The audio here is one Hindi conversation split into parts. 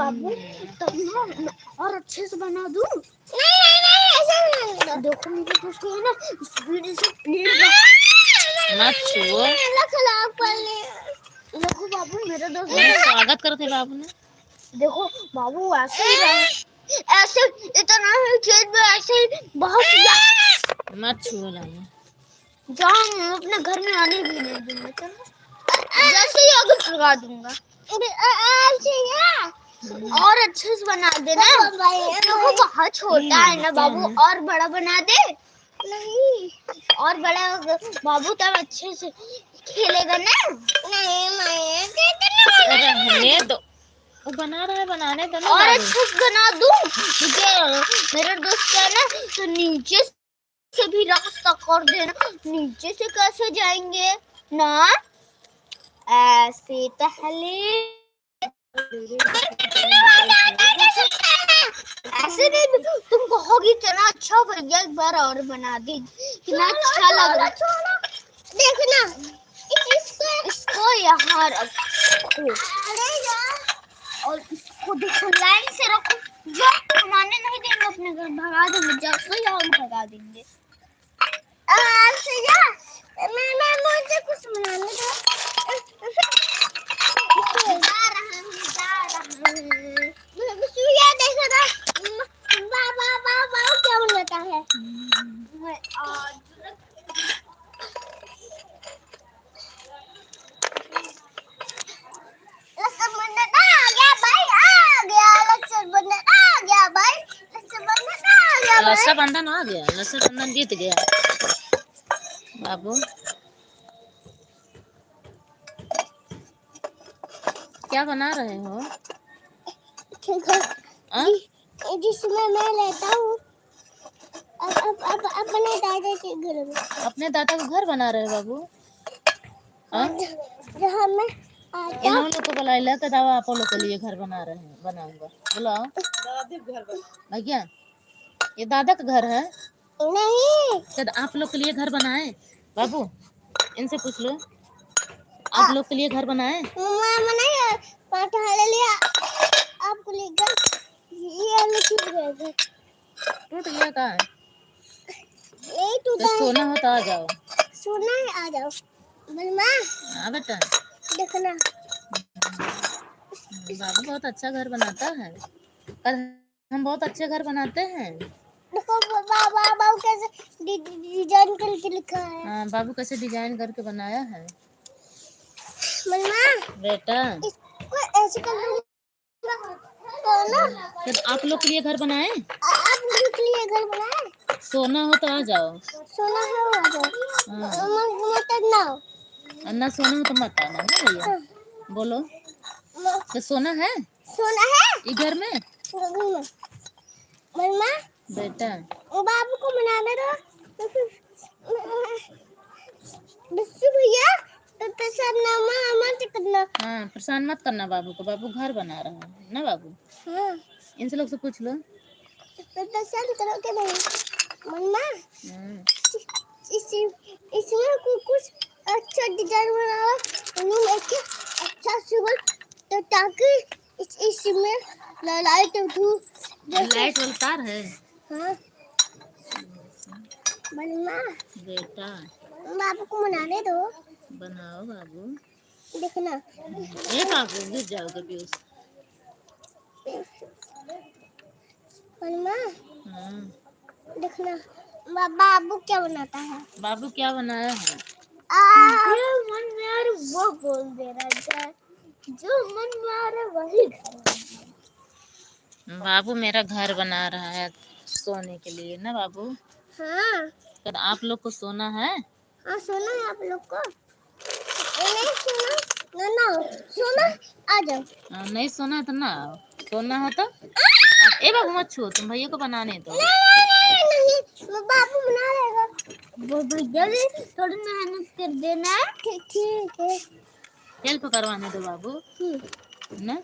बाबू तब ना मैं और अच्छे से बना दूं। नहीं ऐसा देखो मुझे तो उसको है ना स्पीड से प्लेट मत छुओ। देखो बाबू मेरा दोस्त स्वागत करते बाबू ने। देखो बाबू ऐसे ही ऐसे इतना ही खेत में ऐसे ही बहुत मत छुओ लाला। जाओ अपने घर में आने भी नहीं दूंगा। चलो जैसे ही आगे भगा दूंगा। और अच्छे से बना देना। देखो बहुत छोटा है ना बाबू, और बड़ा बना दे। नहीं और बड़ा बाबू तब अच्छे से खेलेगा ना। नहीं रहने दो, वो बना रहा है, बनाने दो ना। और अच्छे से बना दूं क्योंकि मेरा दोस्त है ना, तो नीचे से भी रास्ता कर देना। नीचे से कैसे जाएंगे ना, ऐसे पहले ऐसे नहीं तुम कहोगी इतना अच्छा भैया एक बार और बना दे, कितना अच्छा लग रहा है। देखना इसको यहाँ रखो और इसको देखो लाइन से रखो। जो बनाने नहीं देंगे अपने घर भगा देंगे, जैसे ही हम भगा देंगे। मैं मुझे कुछ बनाने दो। क्या बनाता है? रक्षाबंधन आ गया, रक्षाबंधन बीत गया। बाबू क्या बना रहे हो? जिसमें मैं रहता हूँ अपने दादा के घर में। अपने दादा का घर बना रहे हो बाबू? जहाँ मैं इन लोग को बुलाइला के दावा आप लोग के लिए घर बना रहे हैं, बनाऊंगा। बुलाओ दादी घर भैया, ये दादा का घर है। नहीं तो आप लोग के लिए घर बनाए बाबू? इनसे पूछ लो, आप लोग के लिए घर बनाए? आपको लेकर ये टूट गया का? नहीं टूटा। तो सोना हो तो आ जाओ। सोना है, आ जाओ। बलमा हाँ बेटा, देखना बाबू बहुत अच्छा घर बनाता है। और हम बहुत अच्छे घर बनाते हैं। देखो बाबू कैसे डिजाइन करके लिखा है। हाँ बाबू कैसे डिजाइन करके बनाया है। बलमा बेटा इसको ऐसे कर दूंगा तो ना। तो आप लोग के लिए घर बनाए? आप लोग के लिए घर बनाए? सोना हो तो आ जाओ। सोना है आ जाओ। मत ना अन्ना सोना हो तो मत आना ना भैया। बोलो तो सोना है? सोना है ये घर में। मम्मा बेटा बाबू को मनाने दो। बिस्सू भैया तो प्रसाद मत करना। हाँ परेशान मत करना बाबू को, बाबू घर बना रहा है ना बाबू। हाँ इनसे लोग से पूछ लो। परेशान करोगे नहीं मम्मा। इसमें कुछ अच्छा डिजाइन बनाओ, अच्छा सुबह तो ताकि इसमें लाइट उठू। लाइट वाला तार है। हाँ मम्मा बेटा बाबू को मनाने दो। बनाओ बाबू। देखना ये बाबू गिर जाओगे बेहोश। मम्मा हाँ देखना बाबू क्या बनाता है। बाबू क्या बनाया है? जो मन में आ रहा वो बोल देना चाहिए, जो मन में आ रहा वही। बाबू मेरा घर बना रहा है सोने के लिए ना बाबू। हाँ तो आप लोग को सोना है? हाँ सोना है आप लोग को। नहीं सोना ना सोना आ जाओ। नहीं सोना है तो ना आओ, सोना हो तो ए बाबू मत छुओ, तुम भैया को बनाने दो। नहीं बाबू बना लेगा। वो भैया भी थोड़ी मेहनत कर देना। ठीक है हेल्प करवाने दो बाबू ना।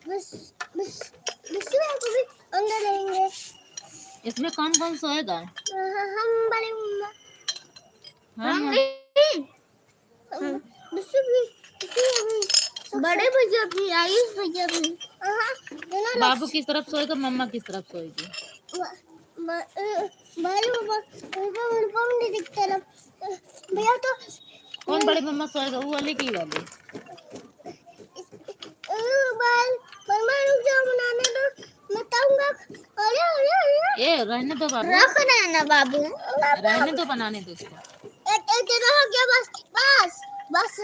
बस को भी अंदर रहेंगे। इसमें कौन कौन सोएगा? हम बड़े हम बिस्सू भी बड़े भैया भी, आयुष भैया भी। बाबू किस तरफ सोएगा, मम्मा किस तरफ सोएगी? भैया तो कौन बड़ी मम्मा सोएगा, वो वाली की वाली? ए रहने दो बाबू, रख रहे हैं ना बाबू, रहने दो, बनाने दो उसको। एक हो गया, बस बस बस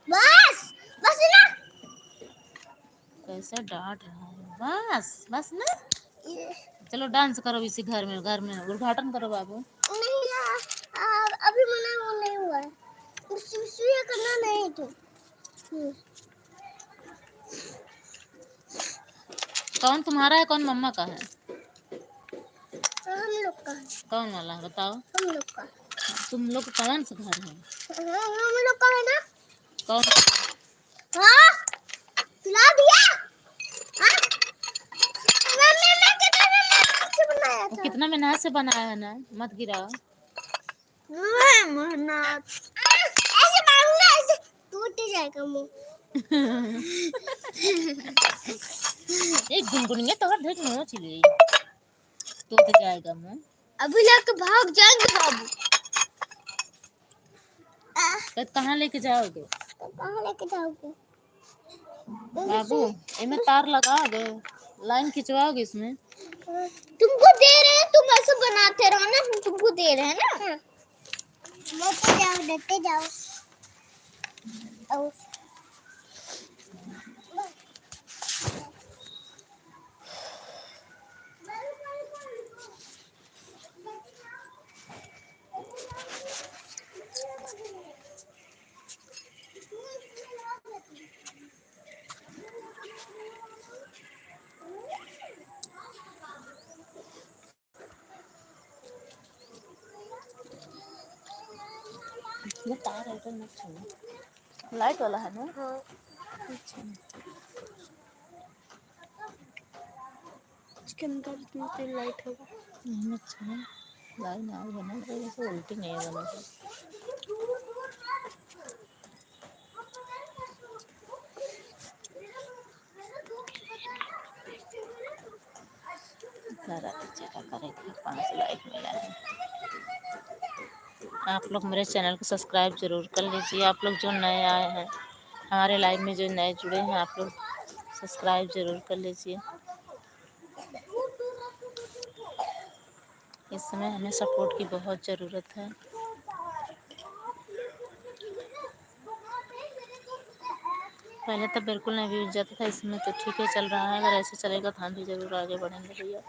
बस बस ना। कैसे डांट रहा है, बस बस ना। चलो डांस करो इसी घर में उद्घाटन करो बाबू। नहीं अभी मना वो नहीं हुआ है, ये करना नहीं तो। कौन तुम्हारा है, कौन मम्मा का है? हम लोग का। कौन वाला बताओ? हम लोग का। तुम लोग कौन सा घर है? हम लोग का है ना। कौन? हाँ खिला दिया। हाँ कितना मेहनत से बनाया है ना, मत गिराओ। मेहनत ऐसे मारूंगा, ऐसे टूट जाएगा मुंह। एक गुनगुनिया तो ढेर नोच ली, टूट जाएगा मुंह। अभी लेके भाग जाएंगे बाबू। कहाँ लेके जाओगे? कहाँ लेके जाओगे बाबू? इसमें तार लगा दो, लाइन खिंचवाओगे इसमें। तुमको दे रहे हैं, तुम ऐसे बनाते रहो ना, तुमको दे रहे हैं ना। देते जाओ। ये तार है तो मत छूना, लाइट वाला है ना। हाँ। अच्छा इसके अंदर इतनी तेज लाइट होगा। नहीं, अच्छा लाइन आग बना तो जैसे उल्टी नहीं बना। करेंगे 5 लाइक मिला है। आप लोग मेरे चैनल को सब्सक्राइब जरूर कर लीजिए। आप लोग जो नए आए हैं हमारे लाइव में, जो नए जुड़े हैं, आप लोग सब्सक्राइब जरूर कर लीजिए। इस समय हमें सपोर्ट की बहुत ज़रूरत है। पहले तो बिल्कुल नहीं व्यूज जाता था, इसमें तो ठीक है चल रहा है। अगर ऐसे चलेगा तो हम भी ज़रूर आगे बढ़ेंगे भैया।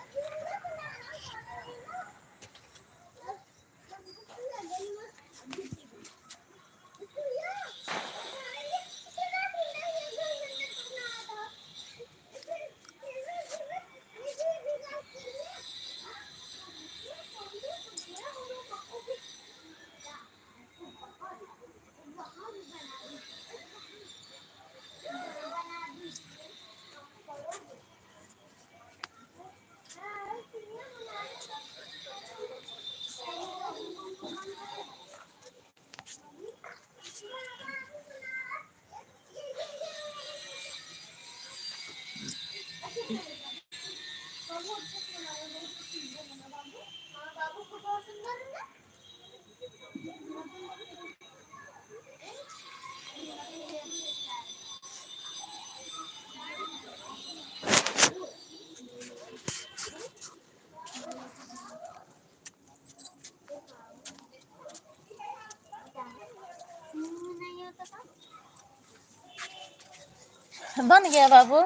बन गया बाबू?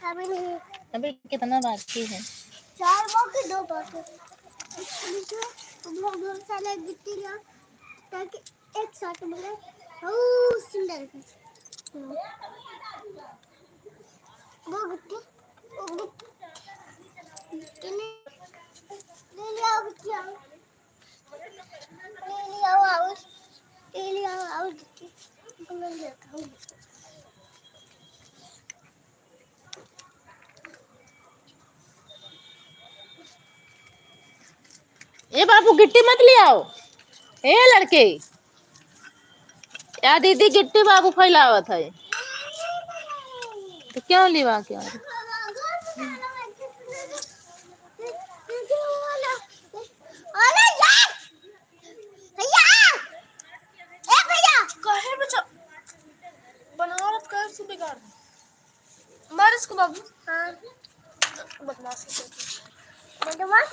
अभी नहीं, अभी कितना बाकी है? 4 बाकी 2 बाकी। बहुत सारा गिट्टी ला ताकि एक साथ बने। सुंदर वो गिट्टी ले लिया, ले लिया गिट्टी ले लिया। ए बाबू गिट्टी मत ले आओ, ए लड़के। या दीदी गिट्टी बाबू फैलावत है। तो क्यों लिवा क्या? कहे बच्चा बनावट कर से बिगाड़ मार इसको बाबू। हाँ बदमाशी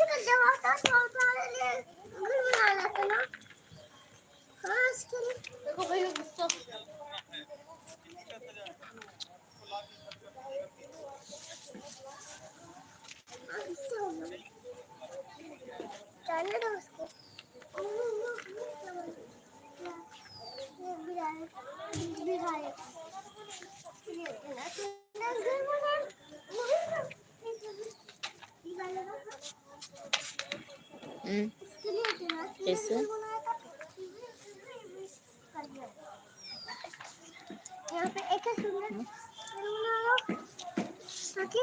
कर जब आता तो घर बना लेता ना। हाँ देखो भैया गुस्सा चलने दो उसको। कैसे? यहाँ पे एक सुंदर ताकि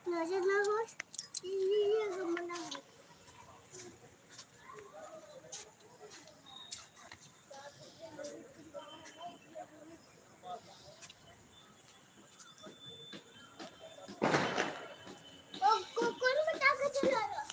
नजर ना हो। ये गमला है। कौन बता के चला रहा?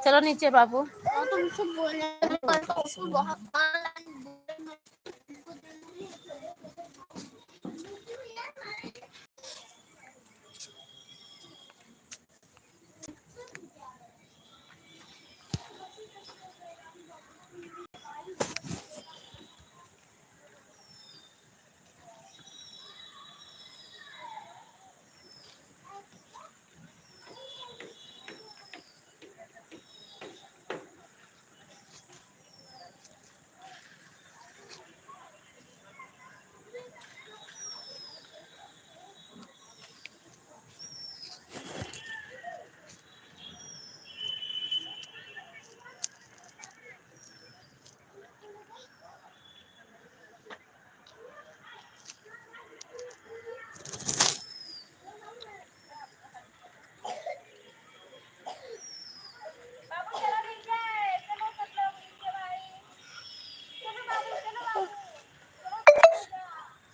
चलो नीचे बाबू। तुमसे बोलने बहुत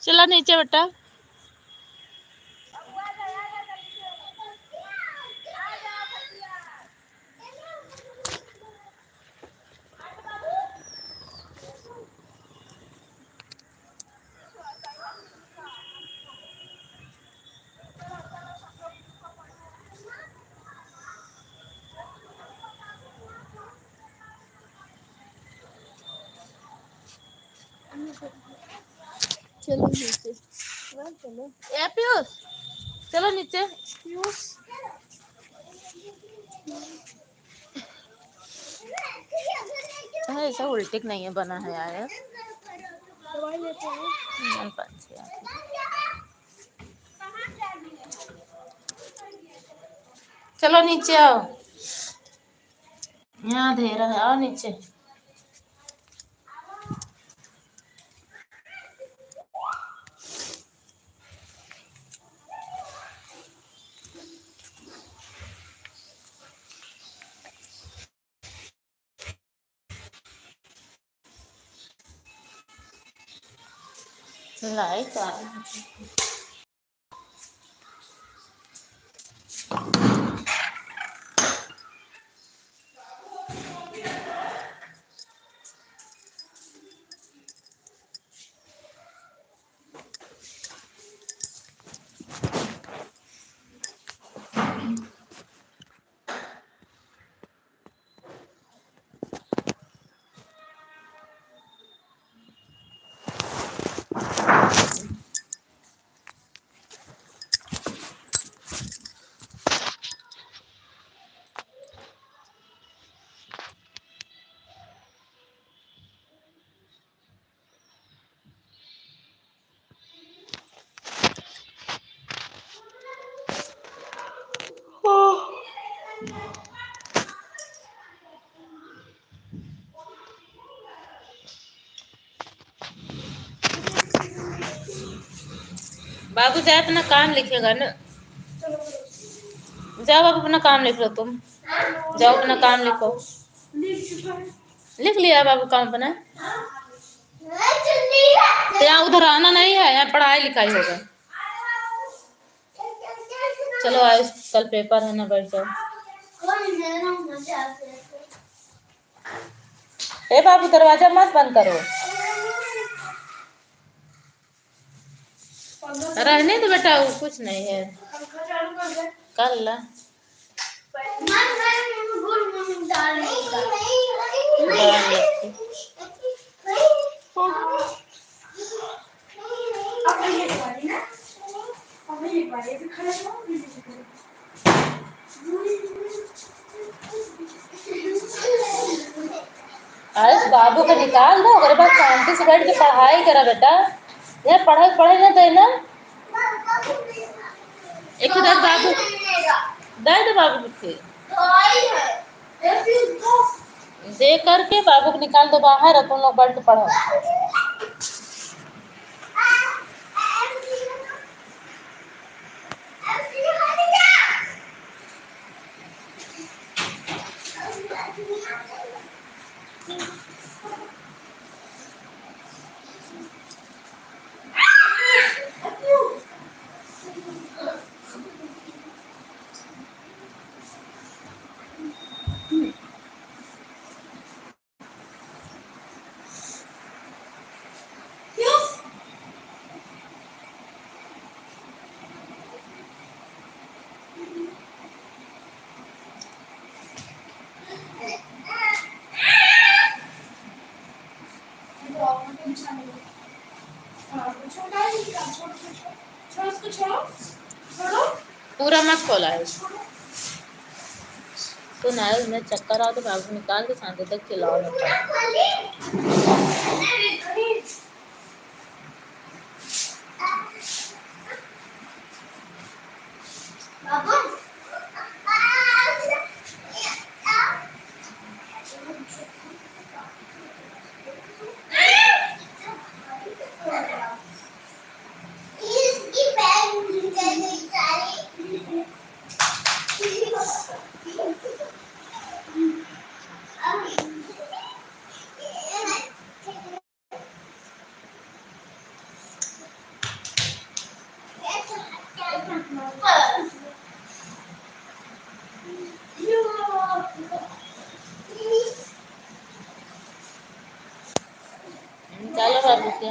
चलो नीचे बेटा। चलो नीचे चलो ए पीयूष चलो नीचे। पीयूष ऐसा उल्टी नहीं है बना है यार। दवाई लेते हैं। चलो नीचे आओ। यहाँ अंधेरा है, आओ नीचे। लाइट आ बाबू जाए अपना काम लिखेगा ना। जाओ आप अपना काम लिख लो तुम। जाओ अपना काम लिखो। लिख लिया बाबू काम अपना। तो यहाँ उधर आना नहीं है, यहाँ पढ़ाई लिखाई होगा। चलो आज कल पेपर है ना, बैठ जाओ। ए बाबू दरवाजा मत बंद करो। रहने तो बेटा वो कुछ नहीं है, कर ला। आज बाबू को निकाल दो, अगर बात शांति से बैठ के पढ़ाई करा बेटा। ये पढ़ाई पढ़ाई ना देना। एक दे बाबू, दे दे बाबू के दे करके बाबू को निकाल दो बाहर, तुम लोग बैठ के पढ़ो। पूरा मत खोला है। तो ना मैं चक्कर आओ तो बाबू निकाल के शांति तक खिलाओ ना। चलो बाबू के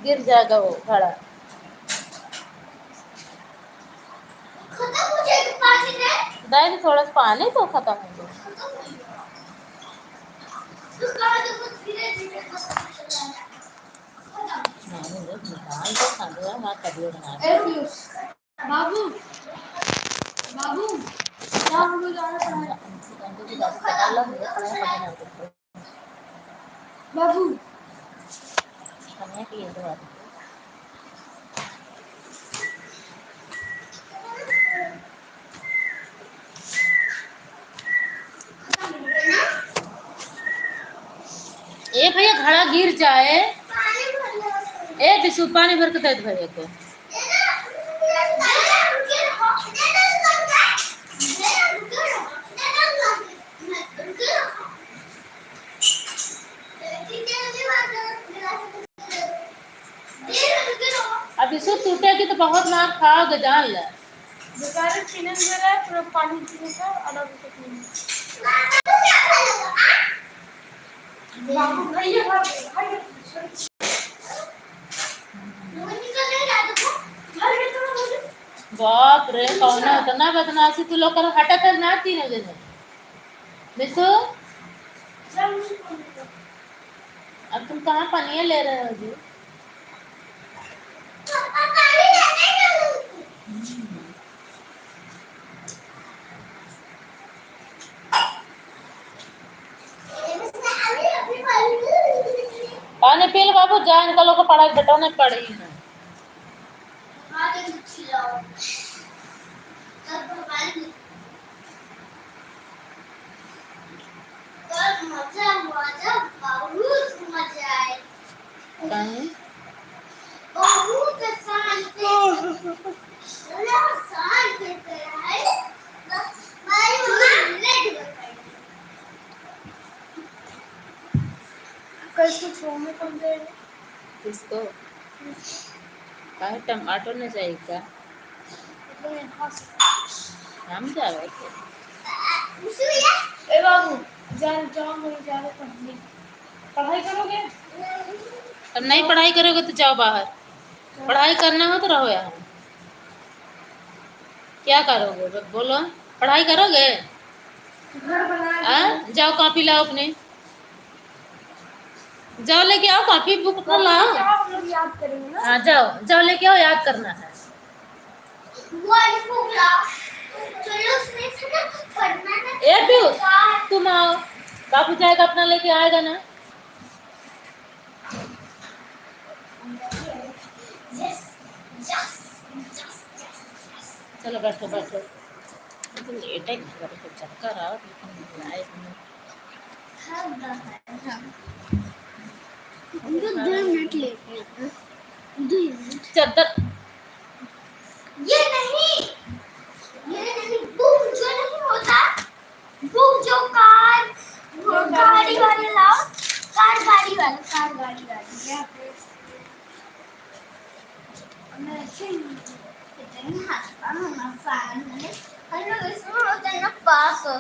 गिर जाएगा वो खड़ा। दाई थोड़ा सा पानी तो खत्म हो गया। बाबू बाबू क्या हम लोग जा रहे हैं? बाबू ए भैया घड़ा गिर जाए। ए बिशु पानी भर के दे भैया को। टिश्यू टूटेगी तो बहुत मार खाओगे, जान ले। बेचारे पीने दे रहा है, पूरा पानी पीने का अलग से पीने। बाबू भैया भैया बाप रे, कौन इतना बदमाशी तू लोग कर, हटा कर ना 3 बजे में मिसू। अब तुम कहाँ पनिया ले रहे हो जी? पानी पी लो बाबू, जा इनका लोग को पढ़ाई बटाने पड़ेगी ना। कहीं कैसे छोड़ने को दे किसको कहे टमाटर नहीं चाहिए क्या? हम जावे के ए बाबू जाओ मेरे जाने पढ़ने, पढ़ाई करोगे? अब नहीं पढ़ाई करोगे तो जाओ बाहर, पढ़ाई करना हो तो रहो यहाँ। क्या करोगे बोलो, पढ़ाई करोगे? घर बनाया जाओ कॉपी लाओ अपने, जाओ लेके आओ कॉपी बुक तो लाओ। हम लोग याद करेंगे ना। हाँ जाओ जाओ लेके आओ, याद करना है। ए पीयूष तुम आओ, बाबू जाएगा अपना लेके आएगा ना। चलो बैठो बैठो, तो लेट है चक्कर आओ चद्दर ये नहीं बुक जो नहीं होता, बुक जो कार गाड़ी वाले लाओ, कार गाड़ी वाला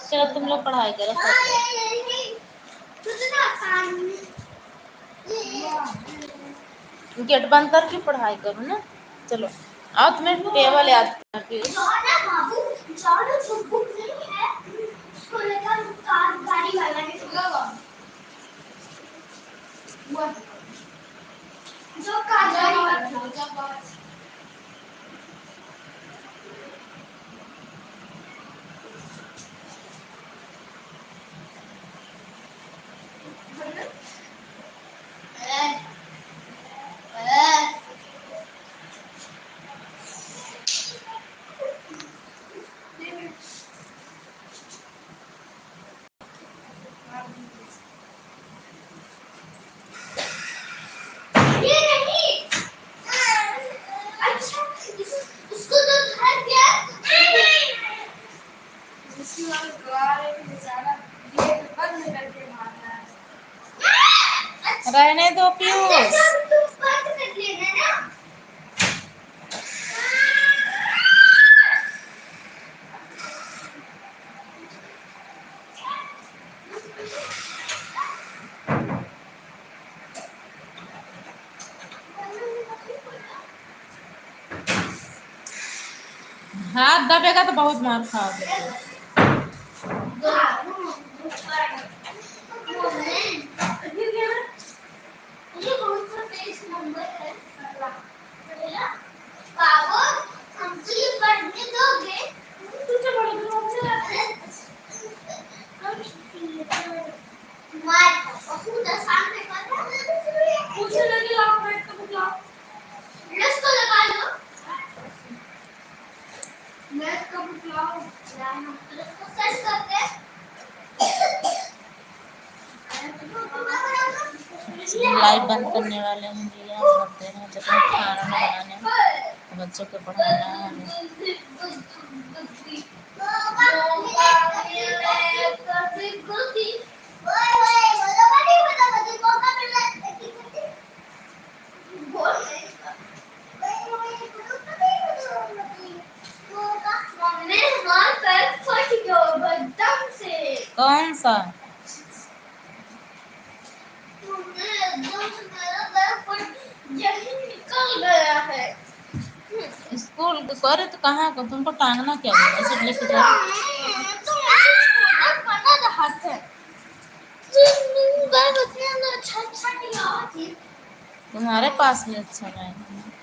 चलो तुम लोग पढ़ाई करो, गेट बंद करके पढ़ाई करो ना। चलो आओ, तुम्हें टेबल याद करके गाड़ी वाला जो कार गाड़ी वाला रहने दो पीयूष। हाथ दबेगा तो बहुत मार खाओगे। लाइट बंद करने वाले हैं भैया, करते हैं जब खाना बनाने बच्चों को पढ़ाना है। सा। एकदम से मेरा बैग पर यही निकल गया है। स्कूल करे तो कहाँ को तुमको टांगना क्या है? ऐसे लेके जाओ। तो ऐसे छोटा बना रहा था। बैग उतने अच्छा अच्छा नहीं आती। तुम्हारे पास भी अच्छा नहीं है।